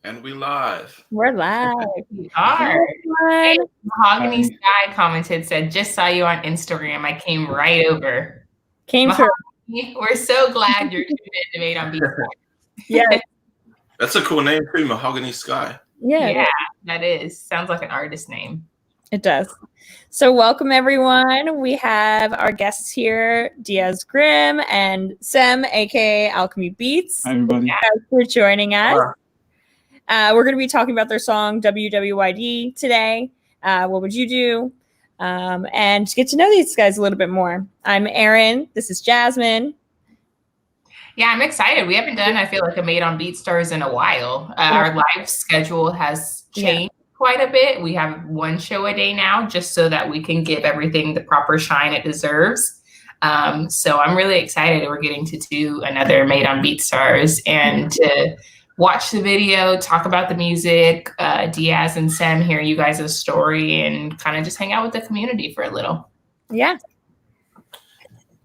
And we live. We're live. We are. Hey, Mahogany Sky commented, said, just saw you on Instagram. I came right over. Came through. We're so glad you're tuned in to Made on Beats. Yeah. That's a cool name too, Mahogany Sky. Yeah, that is. Sounds like an artist name. It does. So welcome, everyone. We have our guests here, Diaz Grimm and Sem, aka Alchemy Beats. Hi, everybody. Thanks for joining us. We're going to be talking about their song WWYD today. What would you do? And to get to know these guys a little bit more. I'm Erin. This is Jasmine. Yeah, I'm excited. We haven't done, I feel like, a Made on BeatStars in a while. Our live schedule has changed quite a bit. We have one show a day now, just so that we can give everything the proper shine it deserves. So I'm really excited we're getting to do another Made on BeatStars and to watch the video, talk about the music. Diaz and Sem hear you guys' story and kind of just hang out with the community for a little. Yeah.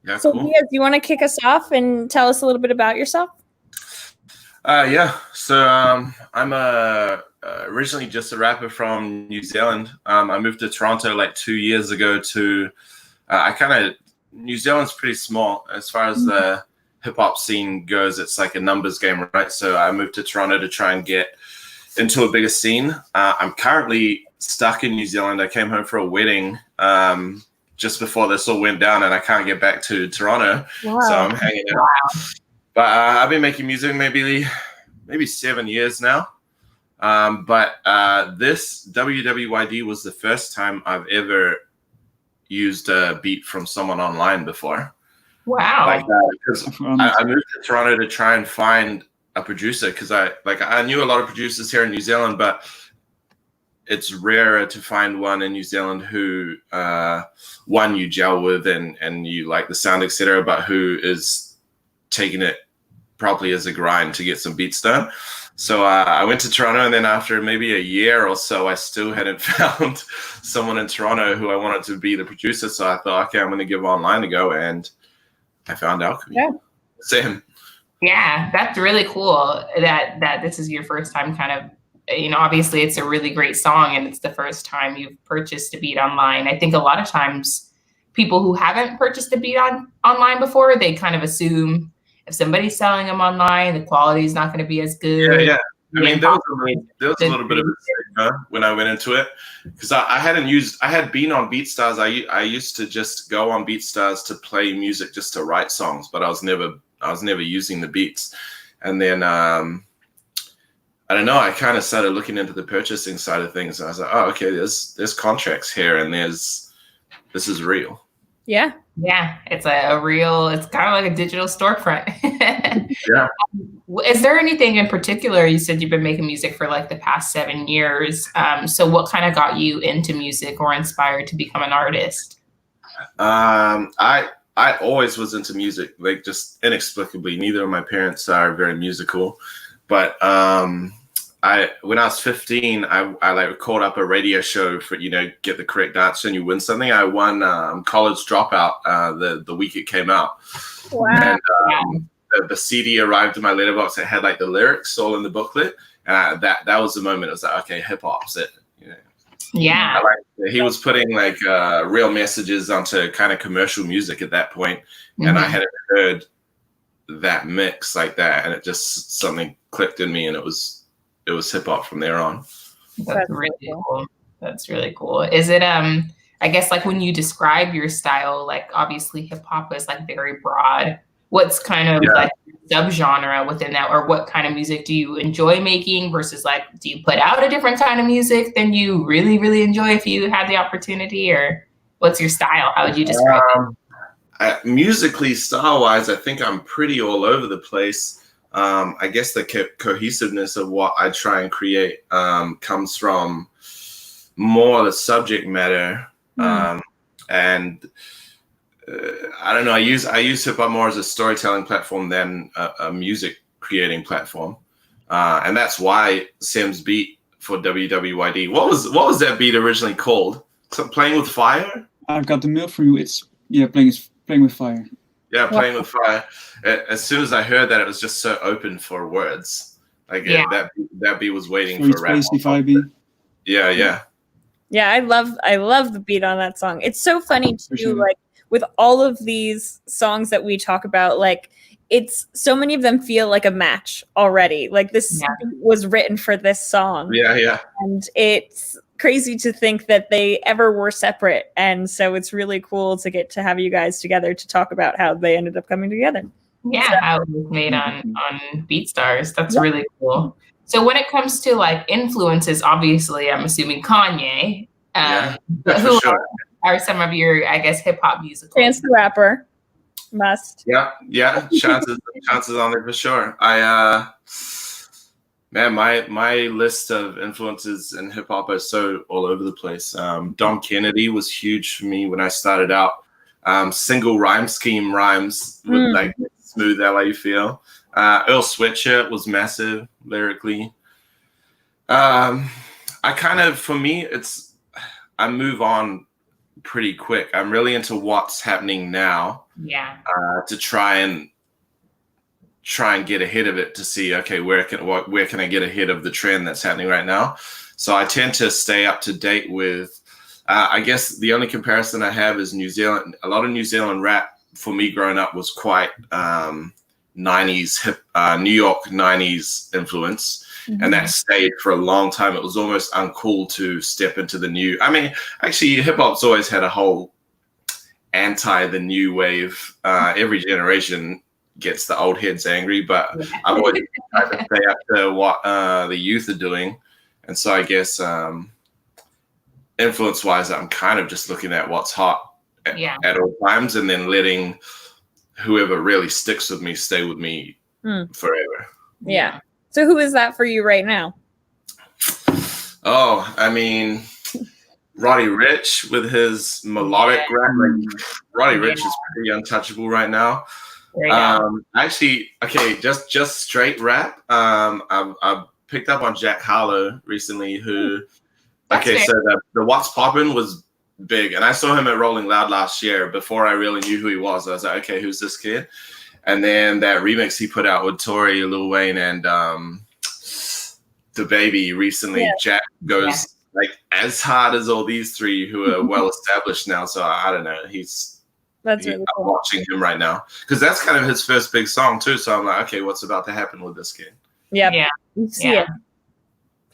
Yeah, so cool. Diaz, you want to kick us off and tell us a little bit about yourself? Yeah. So I'm originally just a rapper from New Zealand. I moved to Toronto like 2 years ago to, New Zealand's pretty small as far as the hip hop scene goes. It's like a numbers game, right? So I moved to Toronto to try and get into a bigger scene. I'm currently stuck in New Zealand. I came home for a wedding just before this all went down, and I can't get back to Toronto. Wow. So I'm hanging out. Wow. But I've been making music maybe 7 years now. But this WWYD was the first time I've ever used a beat from someone online before. Wow. Because I moved to Toronto to try and find a producer, because I knew a lot of producers here in New Zealand, but it's rarer to find one in New Zealand who one you gel with and you like the sound, etc., but who is taking it properly as a grind to get some beats done. So I went to Toronto, and then after maybe a year or so, I still hadn't found someone in Toronto who I wanted to be the producer. So I thought, okay, I'm going to give online a go, and I found Alchemy. Yeah. Sam. Yeah, that's really cool that this is your first time kind of, obviously it's a really great song and it's the first time you've purchased a beat online. I think a lot of times people who haven't purchased a beat online before, they kind of assume if somebody's selling them online, the quality is not going to be as good. Yeah. I mean, there was a little bit of a stigma when I went into it, because I had been on BeatStars. I used to just go on BeatStars to play music, just to write songs, but I was never using the beats. And then I don't know, I kind of started looking into the purchasing side of things, and I was like, oh, okay, there's contracts here, and this is real. Yeah. Yeah, it's a real, it's kind of like a digital storefront. Yeah. Is there anything in particular? You said you've been making music for like the past 7 years. So what kind of got you into music or inspired to become an artist? I always was into music, like just inexplicably. Neither of my parents are very musical, but when I was 15, I like called up a radio show for, get the correct answer and you win something. I won College Dropout the week it came out. Wow. And the CD arrived in my letterbox. It had like the lyrics all in the booklet. And that was the moment. It was like, okay, hip hop's it. Yeah. He was putting like real messages onto kind of commercial music at that point. And I hadn't heard that mix like that. And it just, something clicked in me, and it was hip hop from there on. That's really cool. That's really cool. Is it, I guess like when you describe your style, like obviously hip hop is like very broad. What's kind of like subgenre within that, or what kind of music do you enjoy making versus like, do you put out a different kind of music than you really, really enjoy if you had the opportunity, or what's your style? How would you describe it? Musically, style-wise, I think I'm pretty all over the place. I guess the cohesiveness of what I try and create comes from more the subject matter. And I don't know, I use hip hop more as a storytelling platform than a music creating platform. And that's why Sem's beat for WWYD. What was that beat originally called? Playing with Fire? I've got the mail for you. It's playing with fire. Yeah, Playing with Fire. As soon as I heard that, it was just so open for words. Like Yeah. that beat was waiting Very for rap. spacey, vibey. Yeah. Yeah, I love the beat on that song. It's so funny For too, sure. like with all of these songs that we talk about, like it's so many of them feel like a match already. Like this beat was written for this song. Yeah. And it's crazy to think that they ever were separate. And so it's really cool to get to have you guys together to talk about how they ended up coming together. Yeah, how it was made on BeatStars. That's really cool. So when it comes to like influences, obviously, I'm assuming Kanye. But who are some of your, I guess, hip hop musicals? Chance the Rapper, must. Yeah. Chances on there for sure. Man, my list of influences in hip hop is so all over the place. Don Kennedy was huge for me when I started out. Single rhyme scheme rhymes with like smooth LA feel. Earl Sweatshirt was massive lyrically. I move on pretty quick. I'm really into what's happening now. Yeah. To try and get ahead of it, to see, okay, where can I get ahead of the trend that's happening right now? So I tend to stay up to date with, I guess the only comparison I have is New Zealand. A lot of New Zealand rap for me growing up was quite 90s hip, New York 90s influence. And that stayed for a long time. It was almost uncool to step into the new. I mean, actually, hip hop's always had a whole anti the new wave. Every generation gets the old heads angry, but I've always tried to stay up to what the youth are doing. And so I guess influence-wise, I'm kind of just looking at what's hot at all times, and then letting whoever really sticks with me stay with me forever. Yeah. So who is that for you right now? Oh, I mean, Roddy Ricch with his melodic rap. Like, Roddy Ricch is pretty untouchable right now. Actually, okay, just straight rap. I've picked up on Jack Harlow recently, who so the What's Poppin' was big, and I saw him at Rolling Loud last year before I really knew who he was. I was like, okay, who's this kid? And then that remix he put out with Tory, Lil Wayne, and DaBaby recently, Jack goes like as hard as all these three who are well established now. So I don't know. Really cool. I'm watching him right now because that's kind of his first big song too. So I'm like, okay, what's about to happen with this kid? Yeah. You see it.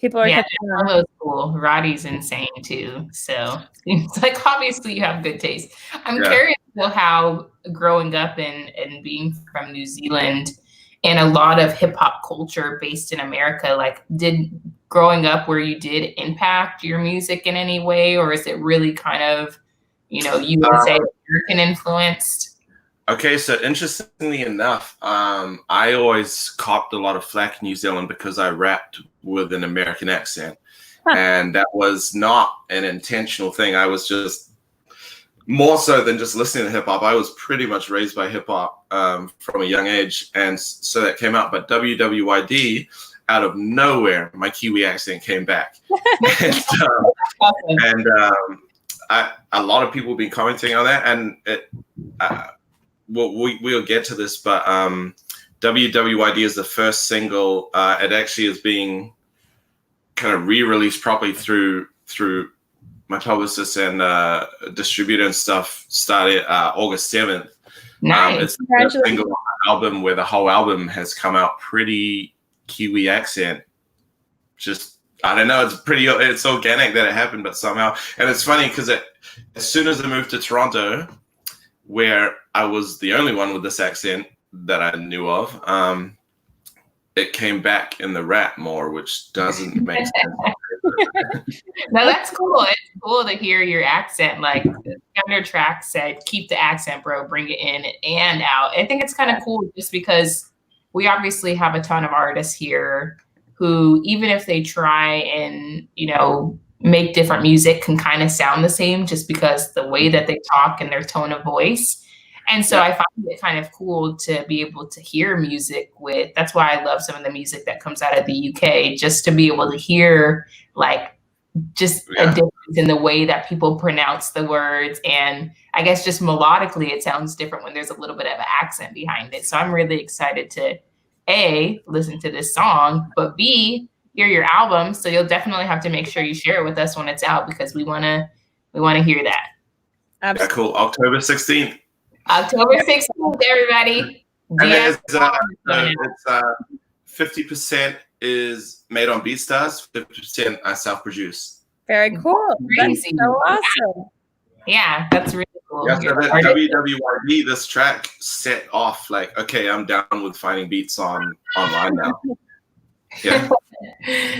People are Carlo's cool. Roddy's insane too. So it's like obviously you have good taste. I'm curious about how growing up and being from New Zealand and a lot of hip hop culture based in America, like did growing up where you did impact your music in any way, or is it really kind of, USA American influenced? Okay, so interestingly enough, I always copped a lot of flack in New Zealand because I rapped with an American accent. And that was not an intentional thing. I was just more so than just listening to hip hop. I was pretty much raised by hip hop from a young age. And so that came out. But WWYD, out of nowhere, my Kiwi accent came back. A lot of people have been commenting on that. And we'll get to this, but WWYD is the first single. It actually is being kind of re-released properly through my publicist and distributor and stuff. Started August 7th. Nice. It's the first single on the album where the whole album has come out pretty Kiwi accent. Just I don't know. It's organic that it happened, but somehow, and it's funny because as soon as I moved to Toronto, where I was the only one with this accent that I knew of, it came back in the rap more, which doesn't make sense. No, that's cool. It's cool to hear your accent. Like the under track said, keep the accent, bro, bring it in and out. I think it's kind of cool just because we obviously have a ton of artists here who, even if they try and, make different music, can kind of sound the same just because the way that they talk and their tone of voice. And so I find it kind of cool to be able to hear music with, that's why I love some of the music that comes out of the UK, just to be able to hear like just a difference in the way that people pronounce the words. And I guess just melodically, it sounds different when there's a little bit of an accent behind it. So I'm really excited to A, listen to this song, but B, hear your album. So you'll definitely have to make sure you share it with us when it's out, because we wanna hear that. Yeah, cool. October 16th. October 16th, everybody. And it's 50% is made on BeatStars, 50% I self-produce. Very cool. That's so awesome. Yeah, that's really cool. Yeah, so that WWYD, this track set off like, okay, I'm down with finding beats online now. Yeah.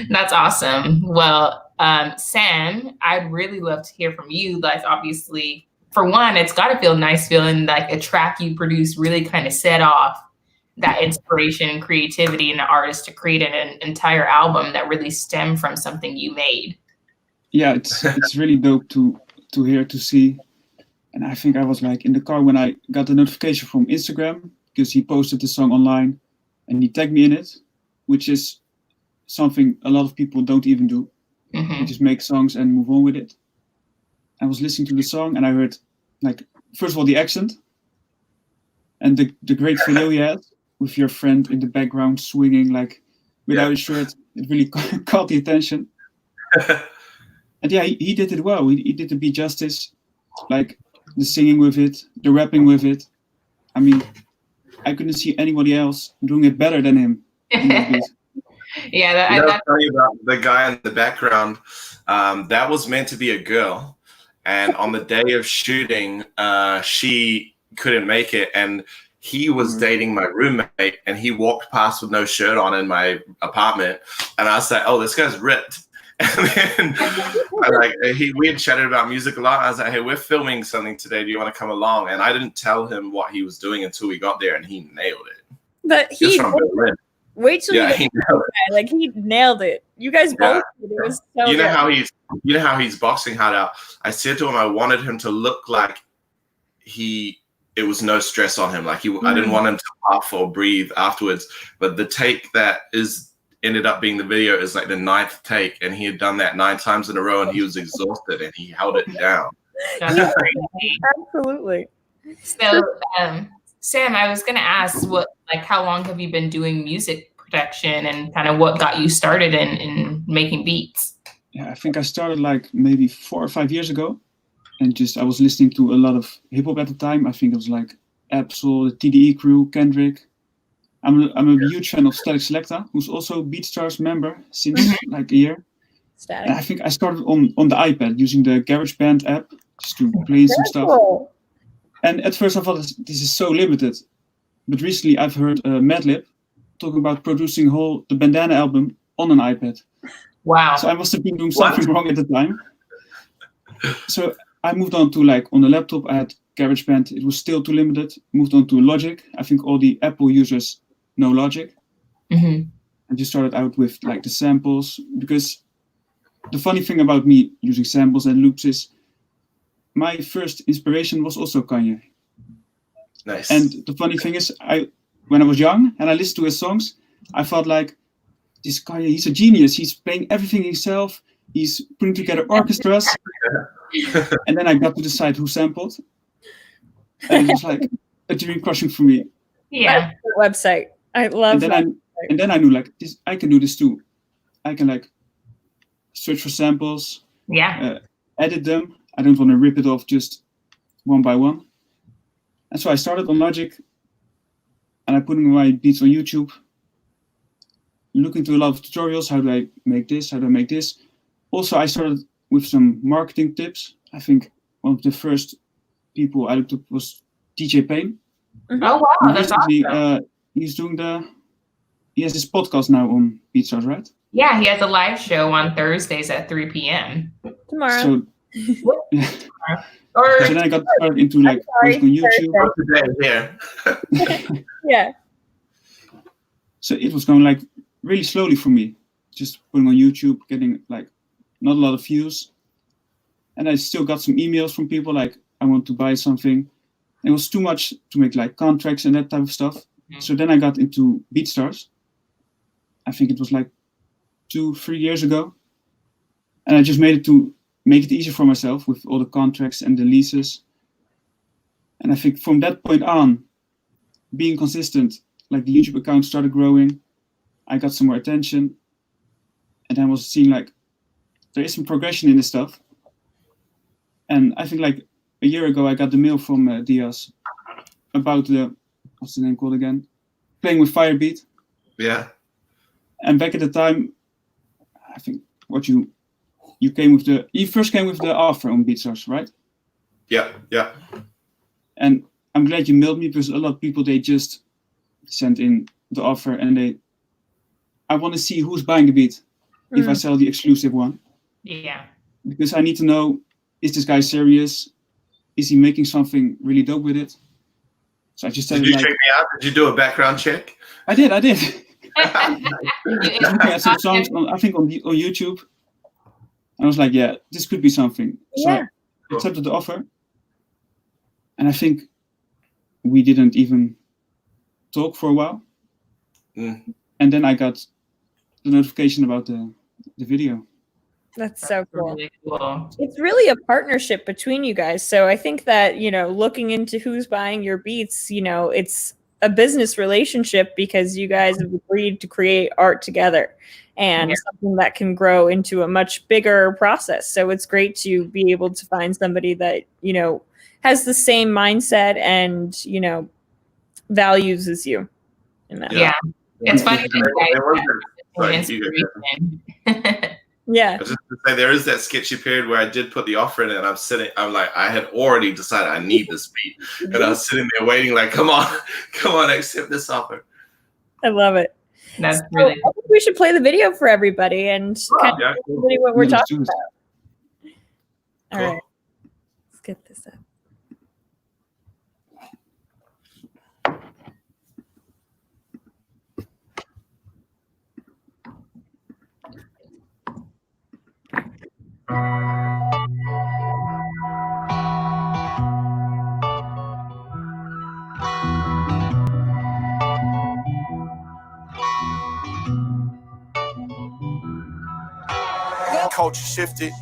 That's awesome. Well, Sam, I'd really love to hear from you. Like, obviously, for one, it's got to feel nice feeling like a track you produced really kind of set off that inspiration and creativity in the artist to create an entire album that really stemmed from something you made. Yeah, it's really dope to hear, to see. And I think I was like in the car when I got the notification from Instagram, because he posted the song online and he tagged me in it, which is something a lot of people don't even do. Mm-hmm. They just make songs and move on with it. I was listening to the song and I heard, like, first of all, the accent and the great video you had with your friend in the background swinging like without a shirt. It really caught the attention. And yeah, he did it well. He did the beat justice, like the singing with it, the rapping with it. I mean, I couldn't see anybody else doing it better than him. Yeah, I'll tell you about the guy in the background. That was meant to be a girl. And on the day of shooting, she couldn't make it. And he was dating my roommate, and he walked past with no shirt on in my apartment. And I was like, oh, this guy's ripped. And then we had chatted about music a lot. I was like, hey, we're filming something today. Do you want to come along? And I didn't tell him what he was doing until we got there, and he nailed it. But he was from Berlin. Wait till he nailed it. You guys both did. It was so you know how he's boxing hard out. I said to him I wanted him to look like it was no stress on him. Like I didn't want him to laugh or breathe afterwards. But the take that ended up being the video is like the 9th take, and he had done that 9 times in a row, and he was exhausted, and he held it down. That's crazy. Absolutely. So, Sam, I was going to ask, how long have you been doing music production, and kind of what got you started in making beats? Yeah, I think I started like maybe 4 or 5 years ago, and I was listening to a lot of hip hop at the time. I think it was like Absol, the TDE crew, Kendrick. I'm a huge fan of Static Selecta, who's also BeatStars member since like a year. Static. And I think I started on the iPad using the GarageBand app just to play some stuff. Cool. And at first I thought this is so limited. But recently I've heard Madlib talking about producing the Bandana album on an iPad. Wow. So I must have been doing something wrong at the time. So I moved on to on the laptop, I had GarageBand. It was still too limited. Moved on to Logic. I think all the Apple users know Logic. Mm-hmm. And just started out with like the samples, because the funny thing about me using samples and loops is my first inspiration was also Kanye. Nice. And the funny thing is, when I was young and I listened to his songs, I felt like this Kanye, he's a genius. He's playing everything himself. He's putting together orchestras. And then I got to decide who sampled. And it was like a dream crushing for me. Yeah. Website. I love that. And then I knew like this, I can do this too. I can like search for samples. Yeah. Edit them. I don't want to rip it off just one by one. And so I started on Logic, and I put my beats on YouTube, looking to a lot of tutorials. How do I make this? How do I make this? Also, I started with some marketing tips. I think one of the first people I looked up was DJ Payne. Oh wow, that's awesome. He has this podcast now on BeatStars, right? Yeah, he has a live show on Thursdays at 3 p.m. Tomorrow. So, or so then I got started into like working on YouTube. Yeah. So it was going like really slowly for me, just putting on YouTube, getting like not a lot of views, and I still got some emails from people like, I want to buy something. It was too much to make like contracts and that type of stuff. Mm-hmm. So then I got into BeatStars. I think it was like 2-3 years ago, and I just made it to make it easier for myself with all the contracts and the leases. And I think from that point on, being consistent, like the YouTube account started growing. I got some more attention, and I was seeing like there is some progression in this stuff. And I think like a year ago, I got the mail from Diaz about what's the name called again? Playing with Firebeat. Yeah. And back at the time, I think you first came with the offer on BeatStars, right? Yeah. And I'm glad you mailed me, because a lot of people, they just sent in the offer and I want to see who's buying the beat if I sell the exclusive one. Yeah. Because I need to know, is this guy serious? Is he making something really dope with it? So I just said, did you check me out? Did you do a background check? I did. I was looking at some songs on YouTube. I was like, yeah, this could be something. So I accepted the offer. And I think we didn't even talk for a while. And then I got the notification about the video. That's so cool. Really cool. It's really a partnership between you guys. So I think that, looking into who's buying your beats, it's a business relationship, because you guys have agreed to create art together, and something that can grow into a much bigger process. So it's great to be able to find somebody that, has the same mindset and, values as you. In that. Yeah. It's funny that Yeah. I was just gonna say, there is that sketchy period where I did put the offer in it, and I'm like, I had already decided I need this beat. And I was sitting there waiting, like, come on, accept this offer. I love it. That's So really I think we should play the video for everybody and kind of tell everybody what we're talking about. All right. Let's get this up. Culture shifted.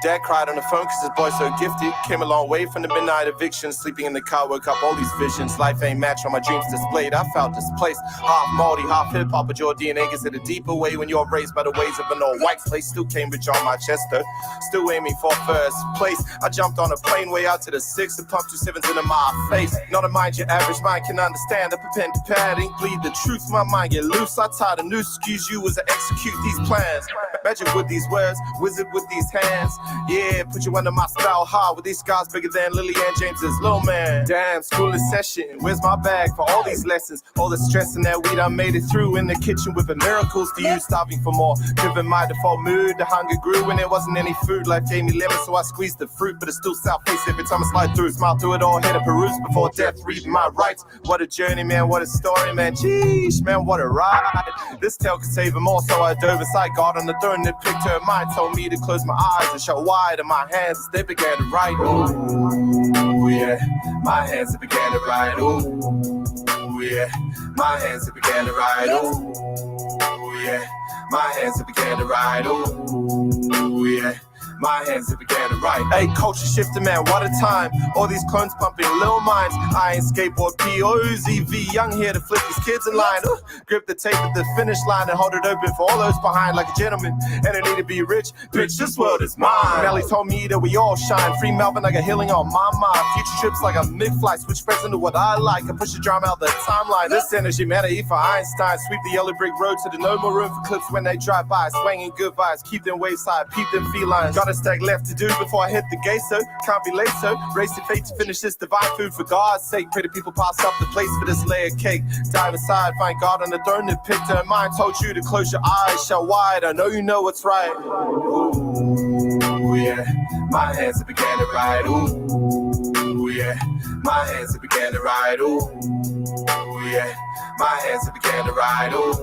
Dad cried on the phone cause his boy so gifted. Came a long way from the midnight eviction. Sleeping in the car, woke up all these visions. Life ain't matched, all my dreams displayed. I felt displaced. Half Māori, half hip-hop, but your DNA gets in a deeper way when you're raised by the ways of an old white place. Still Cambridge on my chest though. Still aiming for first place. I jumped on a plane way out to the 6 and pumped 2 sevens into my face. Not a mind your average mind can understand. Up a pen to pad, ain't bleed the truth. My mind get loose. I tie the noose. Excuse you as I execute these plans. Magic with these words, wizard with these hands. Yeah, put you under my style hard with these scars bigger than Lily Ann James's little man. Damn, school is session. Where's my bag for all these lessons? All the stress and that weed I made it through in the kitchen with the miracles to you, starving for more. Given my default mood, the hunger grew when there wasn't any food. Life gave me lemon, so I squeezed the fruit, but it's still south face every time I slide through. Smile through it all, head to peruse before death, reading my rights. What a journey, man, what a story, man. Jeez, man, what a ride. This tale could save him all, so I dove inside God on the throne that picked her mind. Told me to close my eyes and shut wide, and my hands as they began to write. Ooh, yeah, my hands began to write. Ooh, yeah, my hands began to write. Ooh, yeah, my hands began to write. Ooh, yeah. My hands that began to write. Hey, culture shifter, man, what a time. All these clones pumping little minds. I ain't skateboard P-O-Z-V. Young here to flip these kids in line. Grip the tape at the finish line and hold it open for all those behind like a gentleman. And I need to be rich. Bitch, this world is mine. Melly told me that we all shine. Free Melvin like a healing on my mind. Future trips like a mid-flight. Switch friends into what I like. I push the drama out the timeline. This energy matter E for Einstein. Sweep the yellow brick road to the no more room for clips when they drive by. Swinging good vibes. Keep them waves high. Peep them felines. Got a stack left to do before I hit the gate, so can't be late, so race to fate to finish this divine food for God's sake. Pray the people pass up the place for this layer cake. Dive inside, find God on the throne that picked her mind. Told you to close your eyes, shut wide. I know you know what's right. Ooh, yeah, my hands began to write. Ooh, yeah, my hands began to write. Ooh, yeah, my hands began to write. Ooh,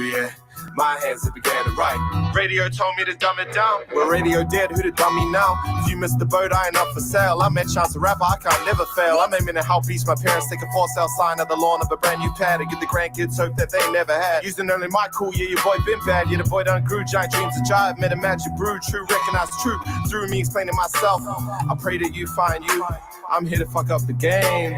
yeah. My hands that began to write. Radio told me to dumb it down. Well, radio dead, who to dumb me now? If you missed the boat, I ain't up for sale. I met Chance the Rapper, I can't never fail. I'm aiming to help each my parents take a for sale sign at the lawn of a brand new pad to get the grandkids hope that they never had. Using only my cool, yeah, your boy been bad. Yeah, the boy done grew, giant dreams of jive. Met a magic brew, true, recognize truth. Through me explaining myself, I pray that you find you. I'm here to fuck up the game.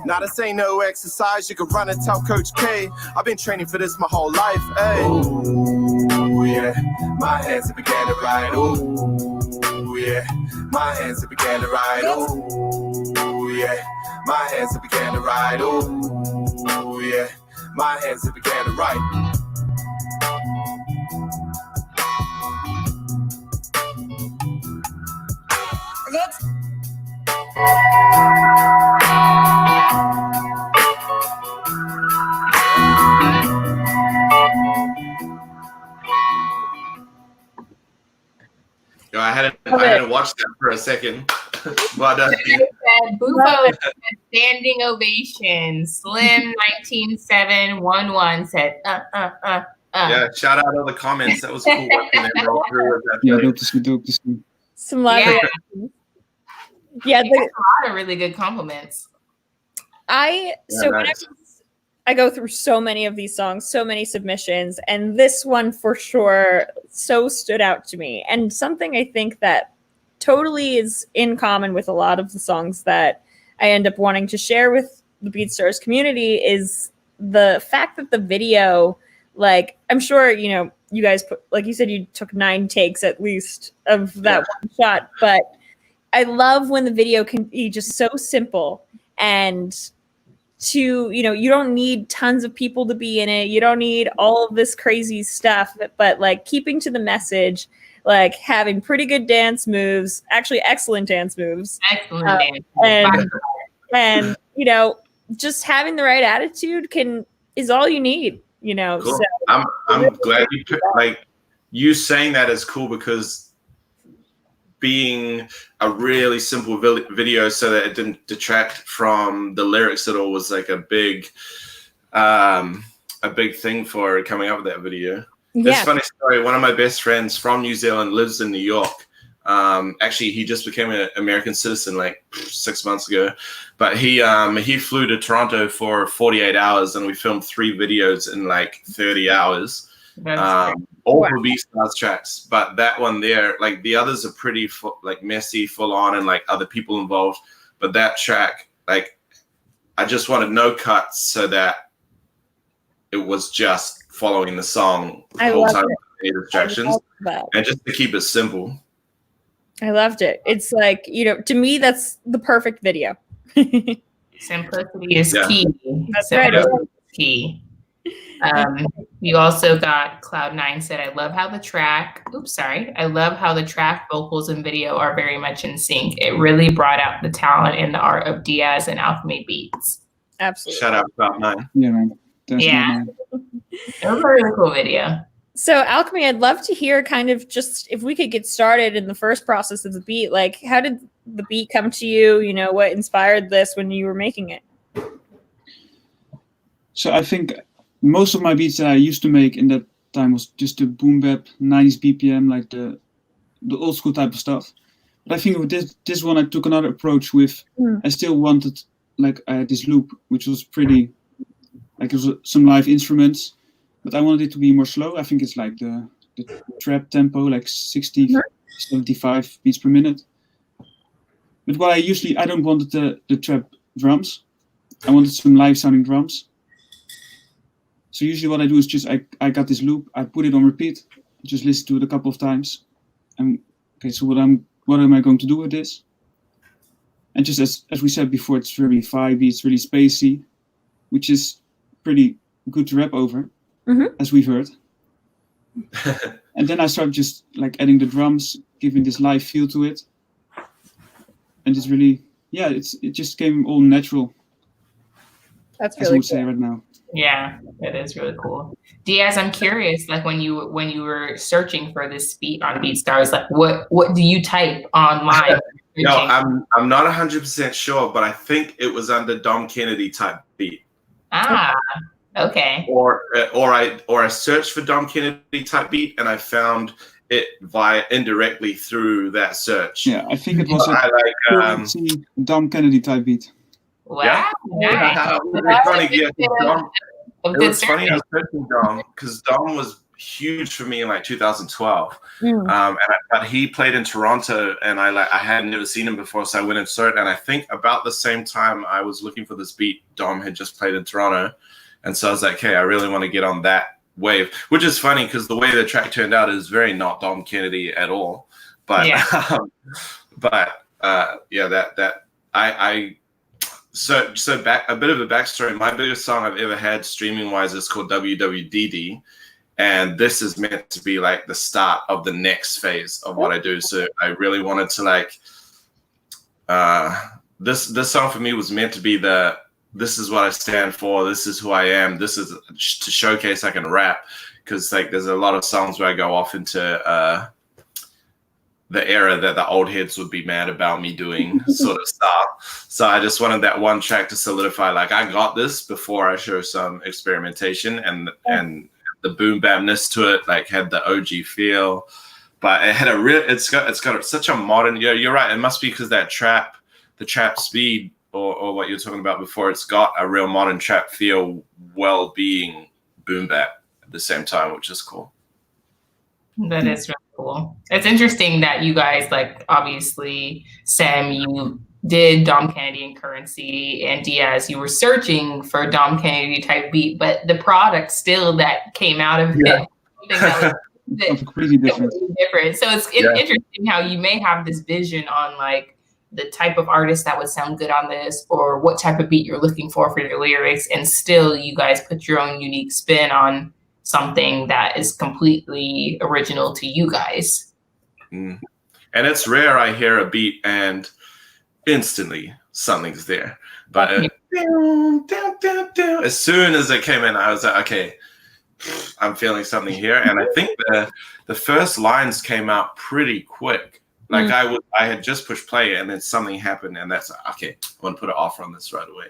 Now this ain't no exercise, you can run and tell Coach K. I've been training for this my whole life, hey. Ooh, yeah, my hands have began to ride, ooh, yeah, my hands have began to ride, ooh, yeah, my hands have began to ride, ooh, yeah, my hands have began to ride. Yo, I hadn't watched that for a second. But Bufo said standing ovation. Slim 19711 said yeah, shout out all the comments. That was cool. Roll through with that. Yeah, dope to see. Some live reactions. Yeah, a lot of really good compliments. I go through so many of these songs, so many submissions, and this one for sure so stood out to me. And something I think that totally is in common with a lot of the songs that I end up wanting to share with the BeatStars community is the fact that the video, like, I'm sure, you know, you guys put, like you said, you took 9 takes at least of that one shot, but I love when the video can be just so simple and to, you know, you don't need tons of people to be in it. You don't need all of this crazy stuff, but like keeping to the message, like having pretty good dance moves, actually excellent dance moves. Excellent dance. And, you know, just having the right attitude is all you need, you know. Cool. So I'm glad you put, like, you saying that is cool, because being a really simple video so that it didn't detract from the lyrics at all was like a big thing for coming up with that video. Yeah. This funny story, one of my best friends from New Zealand lives in New York. Actually, he just became an American citizen like 6 months ago, but he flew to Toronto for 48 hours and we filmed 3 videos in like 30 hours. All for BeatStars tracks, but that one there, like the others are pretty like messy, full on, and like other people involved. But that track, like, I just wanted no cuts so that it was just following the song the whole time, no distractions, and just to keep it simple. I loved it. It's like, you know, to me, that's the perfect video. Simplicity is key. That's right. Key. You also got Cloud9 said, I love how the track, vocals, and video are very much in sync. It really brought out the talent and the art of Diaz and Alchemy Beats. Absolutely. Shout out Cloud9. Yeah, man. Yeah. It was a really cool video. So Alchemy, I'd love to hear kind of just if we could get started in the first process of the beat. Like, how did the beat come to you? You know, what inspired this when you were making it? So I think most of my beats that I used to make in that time was just the boom bap, 90s BPM, like the old school type of stuff. But I think with this one, I took another approach with, I still wanted, like, I had this loop, which was pretty, like, it was some live instruments, but I wanted it to be more slow. I think it's like the trap tempo, like 60, 75 beats per minute. But what I don't want the trap drums. I wanted some live sounding drums. So usually what I do is just, I got this loop, I put it on repeat, just listen to it a couple of times. And okay, so what am I going to do with this? And just as we said before, it's very vibey, it's really spacey, which is pretty good to rap over, as we've heard. And then I started just like adding the drums, giving this live feel to it. And it's really, yeah, it just came all natural. That's really, as I would say right now. Yeah, it is really cool. Diaz, I'm curious, like when you were searching for this beat on BeatStars, like what do you type online? No, I'm not 100% sure, but I think it was under Dom Kennedy type beat. Ah, okay. Or I searched for Dom Kennedy type beat and I found it via indirectly through that search. Yeah, I think it was a Dom Kennedy type beat. Wow. Yeah. Nice. It was funny. Yeah, Dom, it was funny. I was searching Dom because Dom was huge for me in like 2012. But he played in Toronto, and I had never seen him before, so I went and saw it. And I think about the same time I was looking for this beat, Dom had just played in Toronto, and so I was like, hey, I really want to get on that wave. Which is funny because the way the track turned out is very not Dom Kennedy at all. But So back a bit of a backstory. My biggest song I've ever had streaming wise is called WWDD, and this is meant to be like the start of the next phase of what I do. So I really wanted to like this song for me was meant to be this is what I stand for. This is who I am. This is to showcase I can rap, because like there's a lot of songs where I go off into the era that the old heads would be mad about me doing sort of stuff. So I just wanted that one track to solidify, like I got this before I show some experimentation, and the boom bapness to it, like had the OG feel, but it had it's got such a modern, you're right. It must be because the trap speed or what you're talking about before, it's got a real modern trap feel while being boom bap at the same time, which is cool. That is really cool. It's interesting that you guys, like, obviously, Sam, you did Dom Kennedy and Currency, and Diaz, you were searching for a Dom Kennedy type beat, but the product still that came out of it, It's crazy different. So it's interesting how you may have this vision on like the type of artist that would sound good on this, or what type of beat you're looking for your lyrics, and still you guys put your own unique spin on something that is completely original to you guys. And it's rare I hear a beat and instantly something's there. But as soon as it came in, I was like, okay, I'm feeling something here. And I think the first lines came out pretty quick. Like I had just pushed play, and then something happened, and that's okay, I want to put an offer on this right away.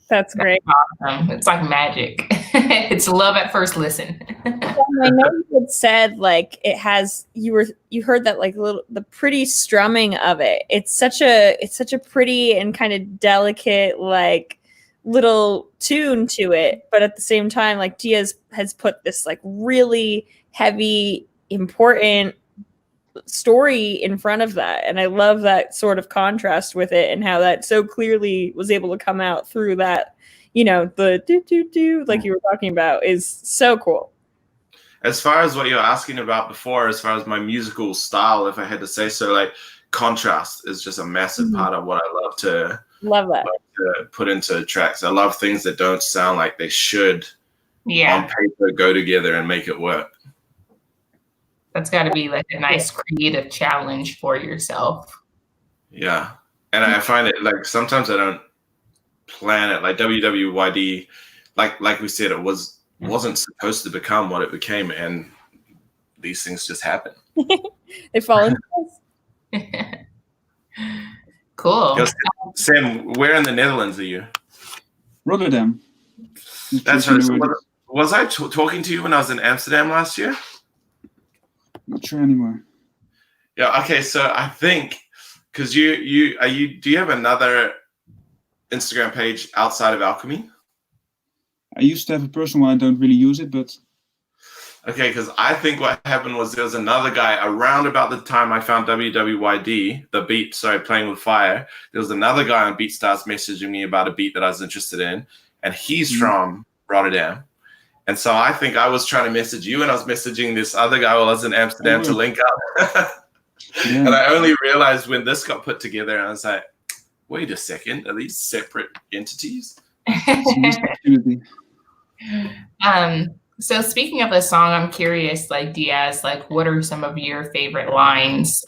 That's great. Awesome. It's like magic. It's love at first listen. I know you had said like it has. You heard that like the pretty strumming of it. It's such a pretty and kind of delicate like little tune to it, but at the same time, like Diaz has put this like really heavy, important story in front of that, and I love that sort of contrast with it, and how that so clearly was able to come out through that, the do like you were talking about is so cool. As far as what you're asking about before, as far as my musical style, if I had to say so, like contrast is just a massive part of what I love to put into tracks. I love things that don't sound like they should on paper go together and make it work. That's got to be like a nice creative challenge for yourself. Yeah. And I find it like sometimes I don't plan it. Like WWYD, like we said, it wasn't supposed to become what it became, and these things just happen. They fall into place. Cool. Sam, where in the Netherlands are you? Rotterdam. That's right. So was I talking to you when I was in Amsterdam last year? Not sure anymore. Yeah. Okay. So I think because do you have another Instagram page outside of Alchemy? I used to have a personal one. I don't really use it, but okay. Because I think what happened was there was another guy around about the time I found WWYD, the beat. Sorry, Playing with Fire. There was another guy on BeatStars messaging me about a beat that I was interested in, and he's from Rotterdam. And so I think I was trying to message you, and I was messaging this other guy while I was in Amsterdam to link up. And I only realized when this got put together, and I was like, wait a second, are these separate entities? So speaking of the song, I'm curious, like Diaz, like what are some of your favorite lines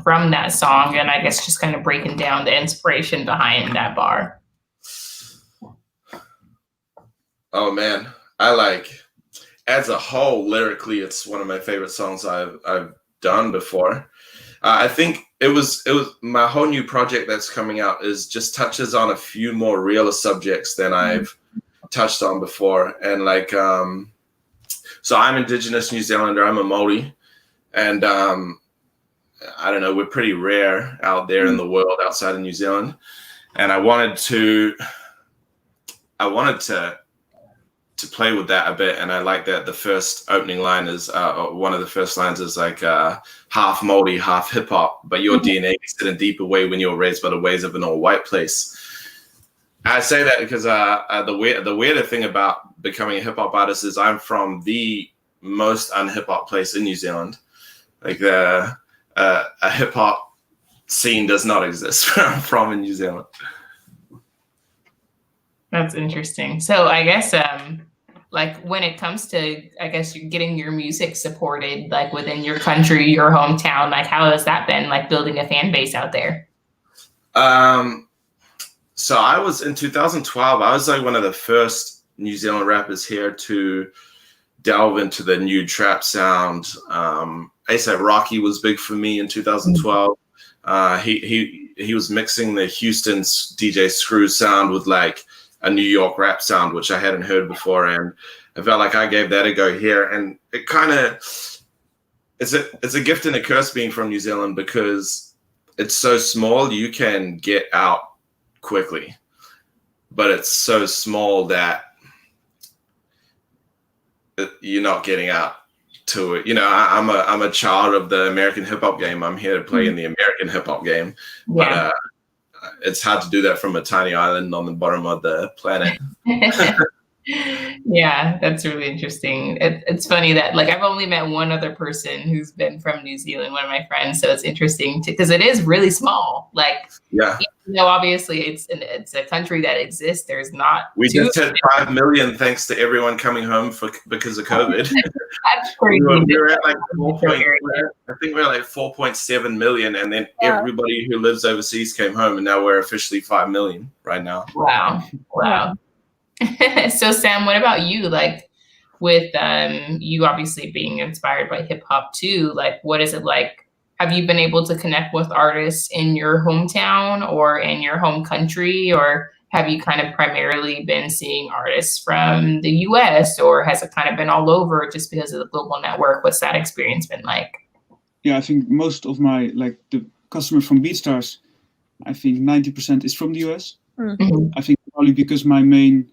from that song? And I guess just kind of breaking down the inspiration behind that bar. Oh man. I like, as a whole, lyrically, it's one of my favorite songs I've done before. I think it was my whole new project that's coming out is just touches on a few more realer subjects than I've touched on before. And like, so I'm Indigenous New Zealander. I'm a Māori, and I don't know, we're pretty rare out there in the world outside of New Zealand. And I wanted to to play with that a bit, and I like that the first opening line is one of the first lines is like half Māori, half hip hop, but your DNA is in a deeper way when you're raised by the ways of an all-white place. I say that because the weirder thing about becoming a hip hop artist is I'm from the most un-hip hop place in New Zealand. Like a hip hop scene does not exist where I'm from in New Zealand. That's interesting. So I guess like when it comes to, I guess, you're getting your music supported like within your country, your hometown, like how has that been, like building a fan base out there? So I was in 2012, I was like one of the first New Zealand rappers here to delve into the new trap sound. ASAP Rocky was big for me in 2012. He was mixing the Houston DJ Screw sound with like a New York rap sound, which I hadn't heard before, and I felt like I gave that a go here. And it kind of it's a gift and a curse being from New Zealand because it's so small you can get out quickly, but it's so small that you're not getting out to it. You know, I'm a child of the American hip hop game. I'm here to play in the American hip hop game, but it's hard to do that from a tiny island on the bottom of the planet. Yeah, that's really interesting. It's funny that like I've only met one other person who's been from New Zealand, one of my friends. So it's interesting because it is really small. Like, yeah, you know, obviously it's a country that exists. There's not. We just hit 5 million thanks to everyone coming home because of COVID. That's crazy. we were at like I think we're like 4.7 million, and then everybody who lives overseas came home, and now we're officially 5 million right now. Wow. So Sam, what about you? Like with you obviously being inspired by hip hop too, like what is it like? Have you been able to connect with artists in your hometown or in your home country, or have you kind of primarily been seeing artists from the US, or has it kind of been all over just because of the global network? What's that experience been like? Yeah, I think most of my like the customers from BeatStars, I think 90% is from the US. Mm-hmm. I think probably because my main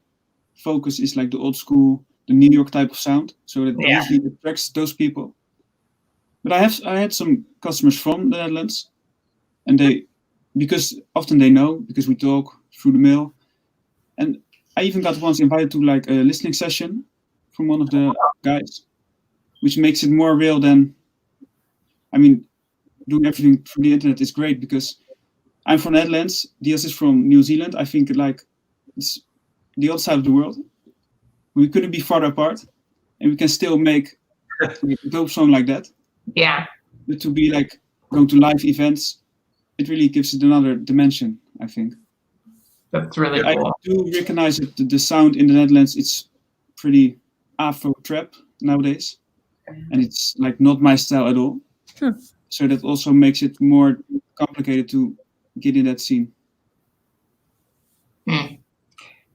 focus is like the old school, the New York type of sound, so that usually attracts those people. But I had some customers from the Netherlands, and because often they know because we talk through the mail, and I even got once invited to like a listening session from one of the guys, which makes it more real than, I mean, doing everything through the internet is great because I'm from the Netherlands, Diaz is from New Zealand. I think like it's the other side of the world. We couldn't be farther apart, and we can still make a dope song like that. Yeah. But to be like going to live events, it really gives it another dimension, I think. That's really cool. I do recognize that the sound in the Netherlands, it's pretty Afro trap nowadays, and it's like not my style at all. So that also makes it more complicated to get in that scene.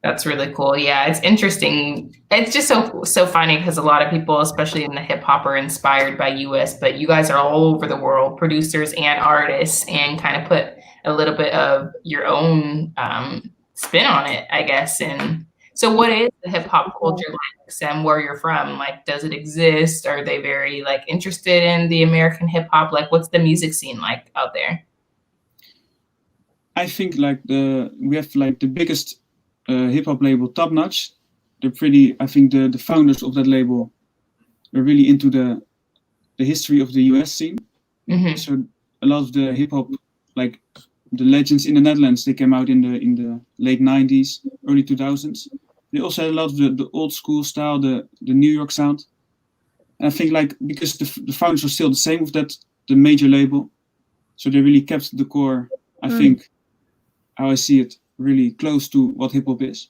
That's really cool. Yeah, it's interesting. It's just so funny because a lot of people, especially in the hip hop, are inspired by US, but you guys are all over the world, producers and artists, and kind of put a little bit of your own spin on it, I guess. And so what is the hip hop culture like, Sam, where you're from? Like, does it exist? Are they very like interested in the American hip hop? Like, what's the music scene like out there? I think like we have like the biggest hip hop label, Top Notch. They're pretty. I think the founders of that label are really into the history of the US scene. Mm-hmm. So a lot of the hip hop, like the legends in the Netherlands, they came out in the late 90s, early 2000s. They also had a lot of the old school style, the New York sound. And I think like because the founders are still the same of that, the major label, so they really kept the core. I think how I see it, really close to what hip hop is.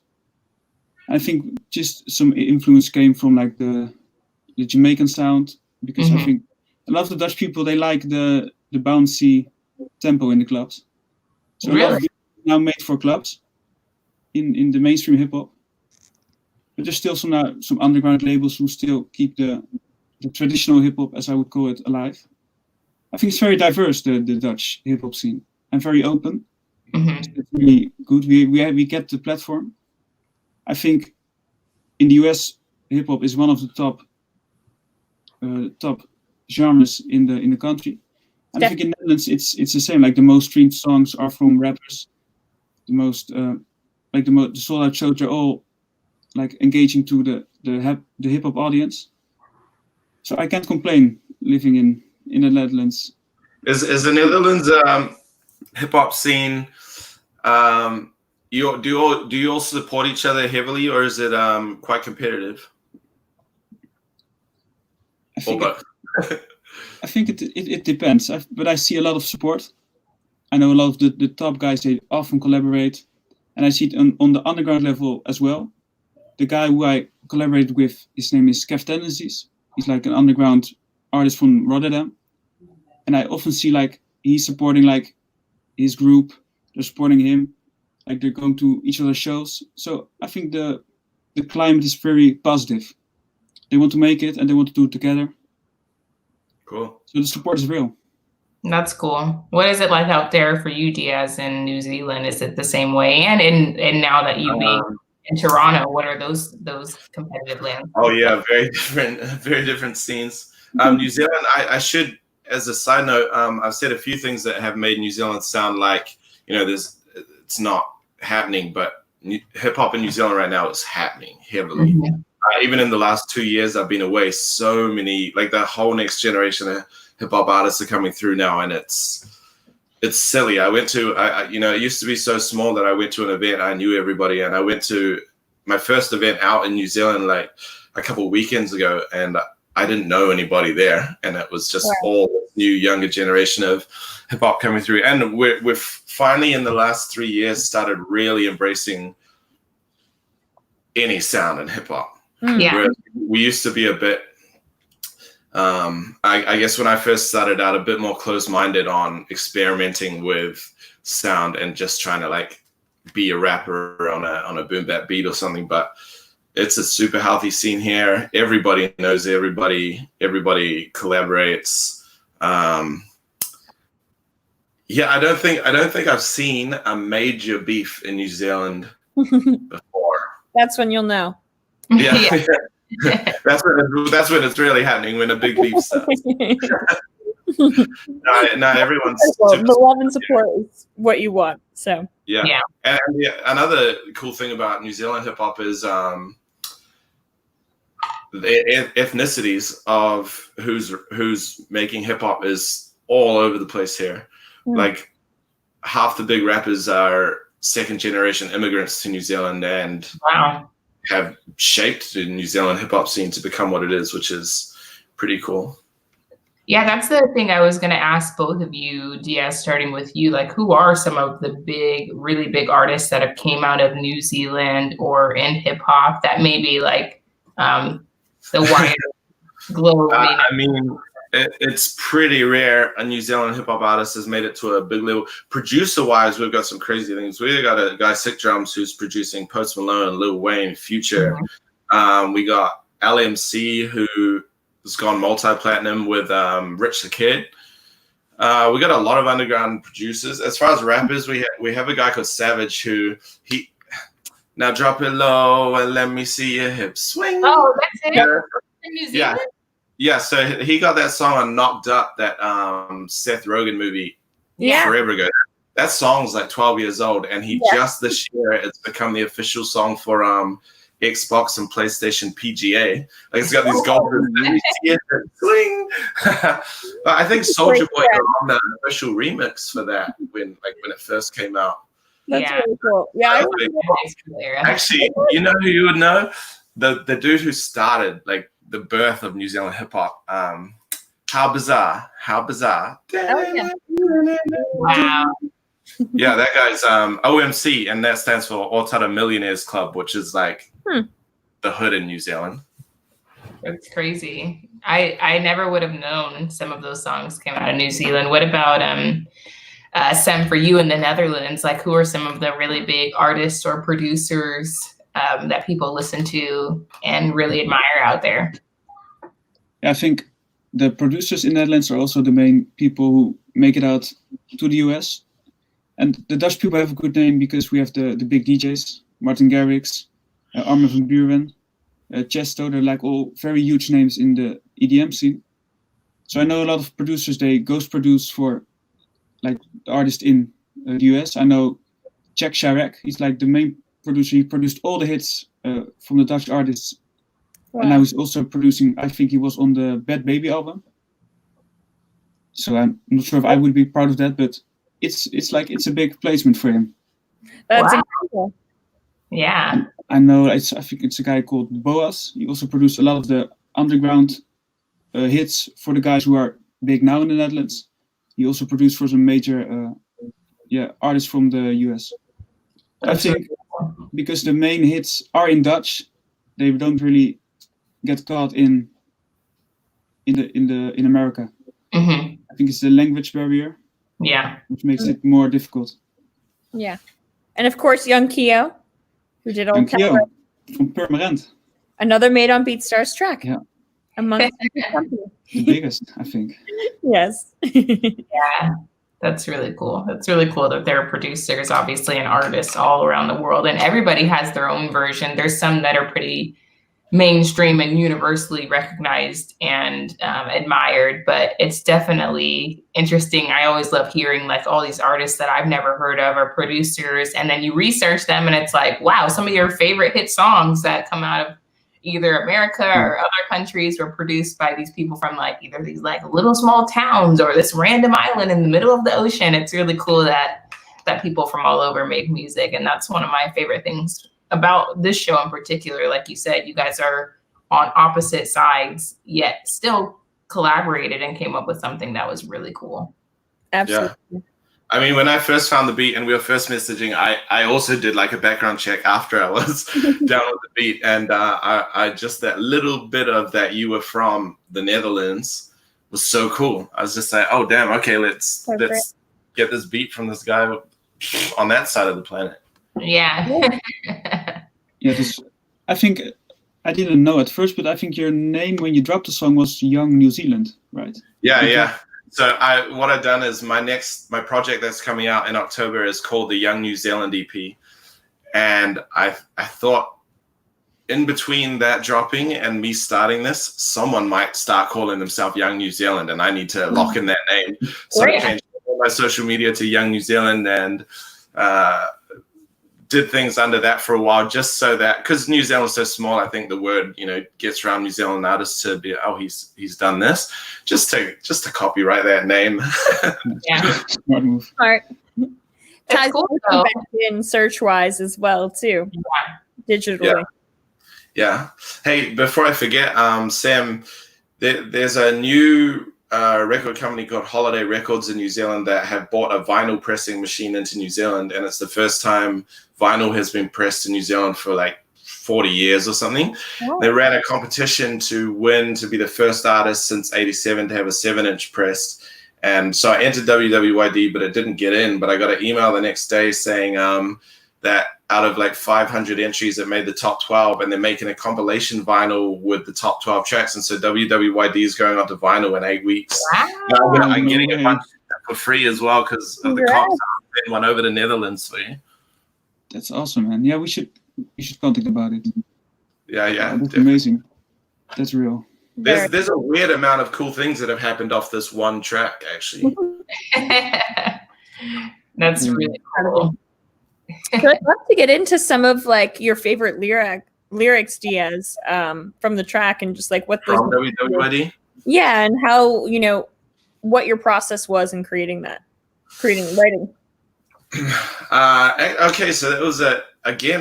I think just some influence came from like the Jamaican sound, because I think a lot of the Dutch people, they like the bouncy tempo in the clubs. So really? A lot of it is now made for clubs in the mainstream hip hop. But there's still some underground labels who still keep the traditional hip hop, as I would call it, alive. I think it's very diverse, the Dutch hip hop scene, and very open. Mm-hmm. It's really good. We get the platform. I think in the US, hip hop is one of the top genres in the country. And I think in Netherlands it's the same. Like the most streamed songs are from rappers. The most the sold out shows are all like engaging to the hip hop audience. So I can't complain living in the Netherlands. Is the Netherlands hip hop scene? Do you all support each other heavily, or is it quite competitive? I think it depends. But I see a lot of support. I know a lot of the top guys, they often collaborate, and I see it on the underground level as well. The guy who I collaborated with, his name is Kev Tendencies. He's like an underground artist from Rotterdam, and I often see like he's supporting like his group. They're supporting him, like they're going to each other's shows. So I think the climate is very positive. They want to make it and they want to do it together. Cool. So the support is real. That's cool. What is it like out there for you, Diaz, in New Zealand? Is it the same way? And now that you be in Toronto, what are those competitive lands? Oh yeah, very different scenes. New Zealand, I should, as a side note, I've said a few things that have made New Zealand sound like, it's not happening, but hip hop in New Zealand right now is happening heavily. Mm-hmm. Even in the last 2 years I've been away, so many, like the whole next generation of hip hop artists are coming through now, and it's silly. I went to, it used to be so small that I went to an event, I knew everybody, and I went to my first event out in New Zealand like a couple of weekends ago, and I didn't know anybody there, and it was just all new younger generation of hip hop coming through, and we're finally in the last 3 years started really embracing any sound in hip hop. Yeah. Whereas we used to be a bit, I guess when I first started out, a bit more closed-minded on experimenting with sound and just trying to like be a rapper on a boom bap beat or something. But it's a super healthy scene here. Everybody knows everybody. Everybody collaborates. Yeah, I don't think I've seen a major beef in New Zealand before. That's when you'll know. Yeah. that's when it's really happening, when a big beef starts. no, everyone's the love and support is what you want. So yeah. And another cool thing about New Zealand hip hop is the ethnicities of who's making hip hop is all over the place here. Like half the big rappers are second generation immigrants to New Zealand and have shaped the New Zealand hip hop scene to become what it is, which is pretty cool. Yeah, that's the thing I was going to ask both of you, Diaz, starting with you. Like, who are some of the really big artists that have came out of New Zealand or in hip hop that maybe like the wider globe? I mean, it's pretty rare a New Zealand hip hop artist has made it to a big level. Producer wise, we've got some crazy things. We got a guy, Sick Drums, who's producing Post Malone, Lil Wayne, Future. Mm-hmm. We got LMC, who has gone multi-platinum with Rich the Kid. We got a lot of underground producers. As far as rappers, we have a guy called Savage who now drop it low and let me see your hips swing. Oh, that's it. In New Zealand? Yeah, so he got that song on Knocked Up, that Seth Rogen movie forever ago. That song's like 12 years old, and he just this year it's become the official song for Xbox and PlayStation PGA. Like it's got these golden swing. But I think Soulja Boy got on the official remix for that when it first came out. That's really cool. Yeah, actually, you know who you would know? The dude who started like the birth of New Zealand hip hop. How bizarre. Oh, yeah. Wow. Yeah, that guy's OMC, and that stands for Ōtara Millionaires Club, which is like the hood in New Zealand. That's crazy. I never would have known some of those songs came out of New Zealand. What about Sam, for you in the Netherlands? Like, who are some of the really big artists or producers that people listen to and really admire out there? I think the producers in the Netherlands are also the main people who make it out to the US. And the Dutch people have a good name because we have the big DJs, Martin Garrix, Armin van Buuren. Chesto. They're like all very huge names in the EDM scene. So I know a lot of producers, they ghost produce for like the artist in the US. I know Jack Chirac, he's like the main producer. He produced all the hits from the Dutch artists. Wow. And now he's also producing, I think he was on the Bad Baby album. So I'm not sure if I would be proud of that, but it's a big placement for him. That's Wow. incredible. Yeah. I know I think it's a guy called Boas. He also produced a lot of the underground hits for the guys who are big now in the Netherlands. He also produced for some major artists from the US. I think because the main hits are in Dutch, they don't really get caught in America. Mm-hmm. I think it's the language barrier, which makes it more difficult. Yeah. And of course, young Keo, who did all And Keo from Purmerend, another Made on BeatStars track. Yeah. Amongst the company. the biggest, I think. Yes. Yeah. That's really cool. It's really cool that there are producers, obviously, and artists all around the world, and everybody has their own version. There's some that are pretty mainstream and universally recognized and admired, but it's definitely interesting. I always love hearing like all these artists that I've never heard of or producers, and then you research them and it's like, wow, some of your favorite hit songs that come out of either America or other countries were produced by these people from like either these like little small towns or this random island in the middle of the ocean. It's really cool that people from all over make music, and that's one of my favorite things about this show in particular. Like you said, you guys are on opposite sides, yet still collaborated and came up with something that was really cool. Absolutely. Yeah. I mean, when I first found the beat and we were first messaging, I also did like a background check after I was down with the beat. And I just, that little bit of that you were from the Netherlands was so cool. I was just like, oh, damn, okay, let's get this beat from this guy on that side of the planet. Yeah. I think I didn't know at first, but I think your name when you dropped the song was Young New Zealand, right? Yeah. So what I've done is my project that's coming out in October is called the Young New Zealand EP. And I thought in between that dropping and me starting this, someone might start calling themselves Young New Zealand, and I need to lock in that name. So I changed all my social media to Young New Zealand and did things under that for a while, just so that, because New Zealand's so small, I think the word, gets around New Zealand artists to be, oh, he's done this, just to copyright that name. Yeah. Smart. Ties cool, in search wise as well too. Yeah. Digitally. Yeah. Hey, before I forget, Sam, there's a new record company called Holiday Records in New Zealand that have bought a vinyl pressing machine into New Zealand, and it's the first time vinyl has been pressed in New Zealand for like 40 years or something. Oh. They ran a competition to win to be the first artist since '87 to have a 7-inch pressed. And so I entered WWYD, but it didn't get in. But I got an email the next day saying that out of like 500 entries, it made the top 12, and they're making a compilation vinyl with the top 12 tracks. And so WWYD is going on to vinyl in 8 weeks. Wow. I'm getting a bunch for free as well because of the comps. I sent one over to Netherlands for you. That's awesome, man. Yeah, we should contact about it. Yeah. That's definitely amazing. That's real. There's a weird amount of cool things that have happened off this one track, actually. That's really cool. So I'd love to get into some of like your favorite lyrics, Diaz, from the track, and just like what those from WWYD. Yeah, and how what your process was in writing. Okay, so it was a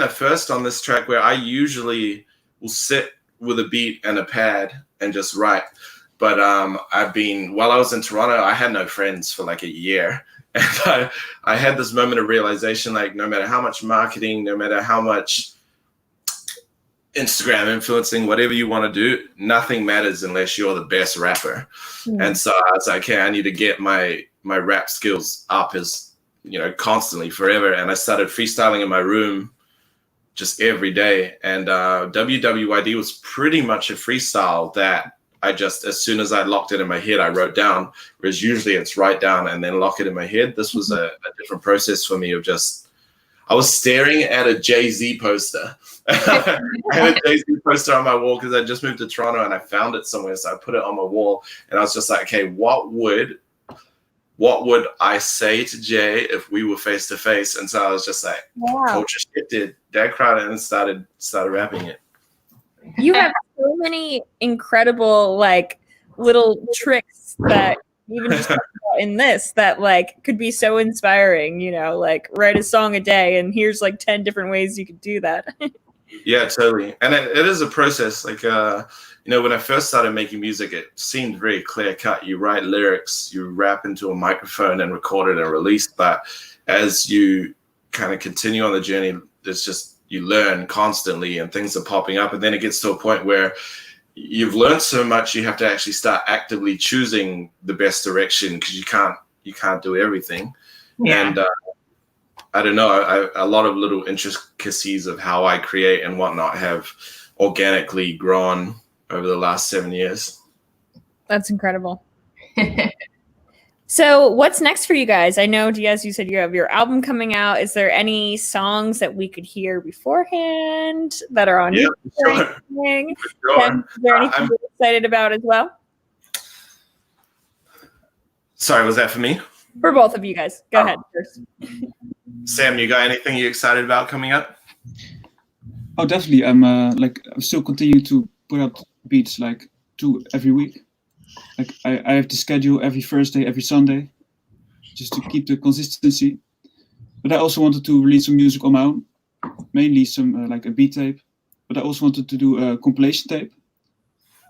first on this track where I usually will sit with a beat and a pad and just write. But while I was in Toronto, I had no friends for like a year. And I had this moment of realization, like no matter how much marketing, no matter how much Instagram influencing, whatever you want to do, nothing matters unless you're the best rapper. Mm. And so I was like, okay, I need to get my rap skills up as, constantly forever. And I started freestyling in my room just every day. And WWYD was pretty much a freestyle that I just, as soon as I locked it in my head, I wrote down, whereas usually it's write down and then lock it in my head. This was a different process for me of just, I was staring at a Jay-Z poster. I had a Jay-Z poster on my wall because I just moved to Toronto and I found it somewhere. So I put it on my wall and I was just like, okay, what would I say to Jay if we were face to face? And so I was just like, culture shifted, Dead Crowd, and started rapping it. You have so many incredible like little tricks that even just in this that like could be so inspiring, you know, like write a song a day and here's like 10 different ways you could do that. Yeah, totally. And it is a process. Like, you know, when I first started making music, it seemed very clear cut. You write lyrics, you rap into a microphone and record it and release. But as you kind of continue on the journey, it's just, you learn constantly and things are popping up. And then it gets to a point where you've learned so much, you have to actually start actively choosing the best direction because you can't do everything. Yeah. And I don't know, a lot of little intricacies of how I create and whatnot have organically grown over the last 7 years. That's incredible. So what's next for you guys? I know, Diaz, you said you have your album coming out. Is there any songs that we could hear beforehand that are on YouTube? Sure. Sure. Is there anything you're excited about as well? Sorry, was that for me? For both of you guys. Go ahead first. Sam, you got anything you're excited about coming up? Oh, definitely. I'm still continuing to put out beats like 2 every week. Like I have to schedule every Thursday, every Sunday, just to keep the consistency. But I also wanted to release some music on my own, mainly some like a beat tape. But I also wanted to do a compilation tape.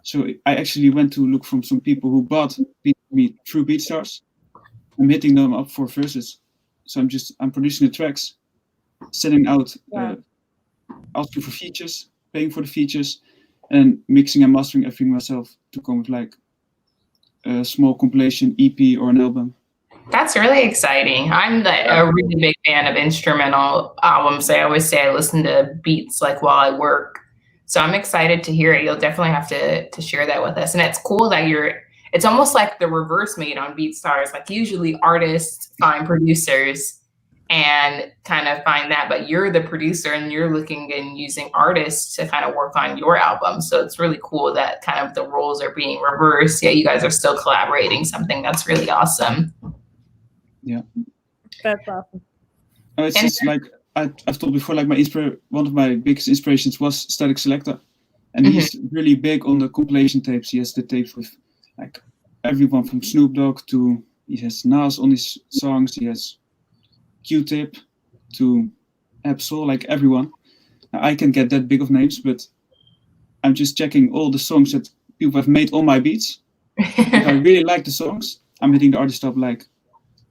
So I actually went to look from some people who bought me through BeatStars. I'm hitting them up for verses. So I'm producing the tracks, sending out, asking for features, paying for the features, and mixing and mastering everything myself to come with like a small compilation EP or an album. That's really exciting. I'm a really big fan of instrumental albums. I always say I listen to beats like while I work. So I'm excited to hear it. You'll definitely have to share that with us. And it's cool that it's almost like the reverse made on BeatStars. Like usually artists find producers and kind of find that, but you're the producer and you're looking and using artists to kind of work on your album. So it's really cool that kind of the roles are being reversed. Yeah, you guys are still collaborating, something that's really awesome. Yeah. That's awesome. It's just like I've told before, like one of my biggest inspirations was Static Selector. And he's really big on the compilation tapes. He has the tapes with like everyone from Snoop Dogg to, he has Nas on his songs, he has Q-Tip to Absol, like everyone. Now, I can get that big of names, but I'm just checking all the songs that people have made on my beats. If I really like the songs, I'm hitting the artist up like,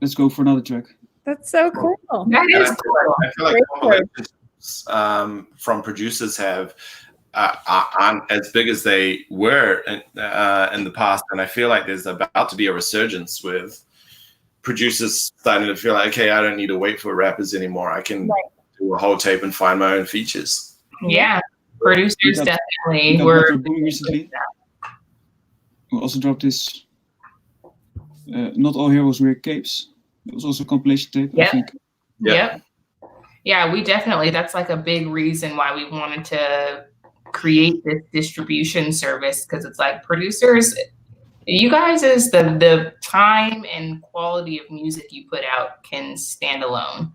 let's go for another track. That's so cool. That is cool. I feel like compilations from producers aren't as big as they were in the past, and I feel like there's about to be a resurgence with producers starting to feel like, okay, I don't need to wait for rappers anymore. I can do a whole tape and find my own features. Yeah, producers definitely were recently. We also dropped this Not All Heroes Wear Capes. It was also a compilation tape, I think. Yeah, we definitely, that's like a big reason why we wanted to create this distribution service, because it's like producers, you guys is the time and quality of music you put out can stand alone.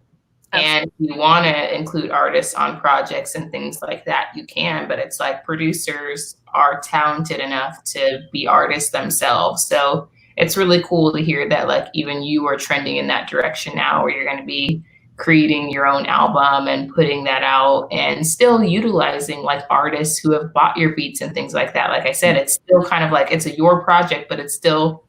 And if you want to include artists on projects and things like that, you can, but it's like producers are talented enough to be artists themselves. So it's really cool to hear that like even you are trending in that direction now, where you're going to be creating your own album and putting that out and still utilizing like artists who have bought your beats and things like that. Like I said, it's still kind of like it's your project, but it still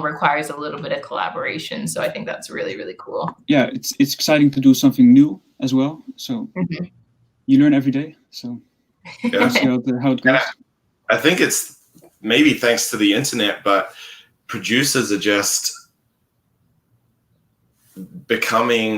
requires a little bit of collaboration. So I think that's really, really cool. Yeah, it's exciting to do something new as well. So you learn every day. So that's how it goes. I think it's maybe thanks to the internet, but producers are just becoming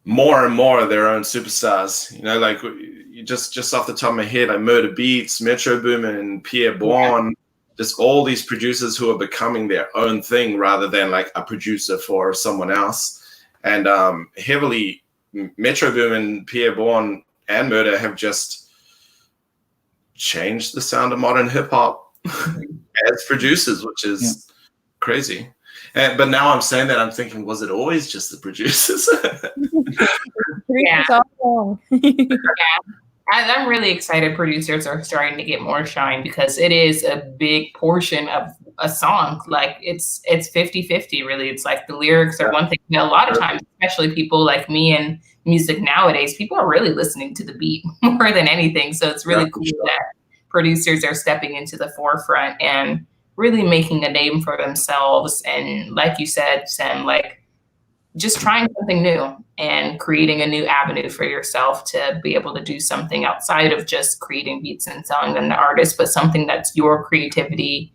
more and more their own superstars. You know, like you just off the top of my head, like Murder Beats, Metro Boomin, and Pierre Bourne, just all these producers who are becoming their own thing rather than like a producer for someone else. and heavily Metro Boomin, Pierre Bourne, and Murder have just changed the sound of modern hip hop as producers, which is crazy. But now I'm saying that, I'm thinking, was it always just the producers? Yeah. Yeah. I'm really excited producers are starting to get more shine, because it is a big portion of a song. Like it's 50-50 really. It's like the lyrics are one thing. You know, a lot of times, especially people like me and music nowadays, people are really listening to the beat more than anything. So it's really cool that producers are stepping into the forefront and really making a name for themselves. And like you said, Sam, like just trying something new and creating a new avenue for yourself to be able to do something outside of just creating beats and selling them to artists, but something that's your creativity,